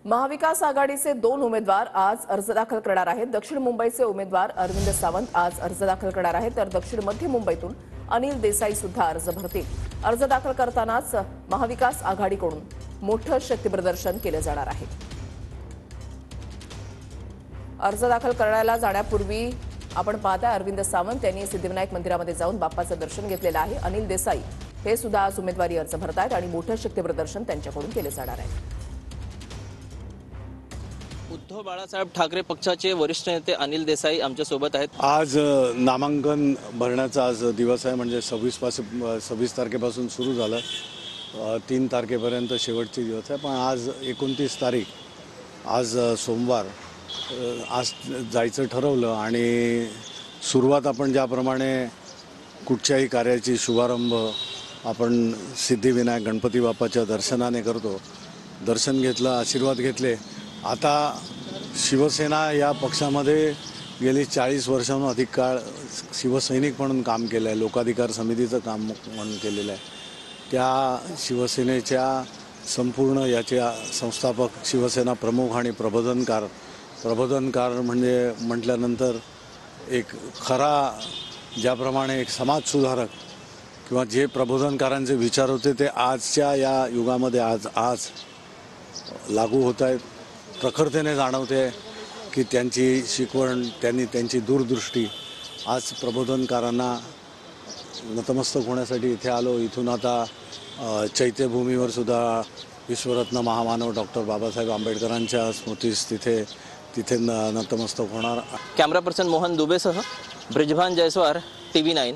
महाविकास आघाडीचे 2 उमेदवार आज अर्ज दाखल करणार आहेत। दक्षिण मुंबईचे उमेदवार अरविंद सावंत आज अर्ज दाखल करणार आहेत, तर दक्षिण मध्य मुंबईतून अनिल देसाई सुद्धा अर्ज भरतील। अर्ज दाखल करतानाच महाविकास आघाडीकडून मोठं शक्तीप्रदर्शन केलं जाणार आहे। अर्ज दाखल करण्याला जाण्यापूर्वी आपण पाहता अरविंद सावंत यांनी सिद्धिविनायक मंदिरामध्ये जाऊन बाप्पाचं दर्शन घेतलेलं आहे। अनिल देसाई हे सुद्धा आज उमेदवारी अर्ज भरतायत आणि मोठं शक्तीप्रदर्शन त्यांच्याकडून केलं जाणार आहे। उद्धव बाळासाहेब ठाकरे पक्षाचे वरिष्ठ नेते अनिल देसाई आमच्या सोबत आहेत। आज नामांकन भरण्याचा आज दिवस आहे, म्हणजे 26 तारखेपासून सुरू झालं, 3 तारखेपर्यंत शेवटचे दिवस आहे। पण आज 29 तारीख, आज सोमवार, आज जायचं ठरवलं आणि सुरुवात आपण ज्याप्रमाणे कुठच्याही कार्याची शुभारंभ आपण सिद्धिविनायक गणपती बाप्पाच्या दर्शनाने करतो, दर्शन घेतलं, आशीर्वाद घेतले। आता शिवसेना या पक्षामध्ये गेली 40 वर्षांहून अधिक काळ शिवसैनिक म्हणून काम केलं आहे, लोकाधिकार समितीचं काम म्हणून केलेलं आहे। त्या शिवसेनेच्या संपूर्ण याच्या संस्थापक, शिवसेना प्रमुख आणि प्रबोधनकार म्हणजे म्हटल्यानंतर एक खरा, ज्याप्रमाणे एक समाजसुधारक किंवा जे प्रबोधनकारांचे विचार होते ते आजच्या या युगामध्ये आज लागू होत आहेत। प्रखरतेने जाणवते की त्यांची शिकवण, त्यांची दूरदृष्टी आज प्रबोधनकारांना नतमस्तक होण्यासाठी इथे आलो। इथून आता चैत्यभूमीवर सुद्धा विश्वरत्न महामानव डॉक्टर बाबासाहेब आंबेडकरांच्या स्मृतीस तिथे नतमस्तक होणार। कॅमेरा पर्सन मोहन दुबेसह ब्रिजभान जयस्वार, TV9।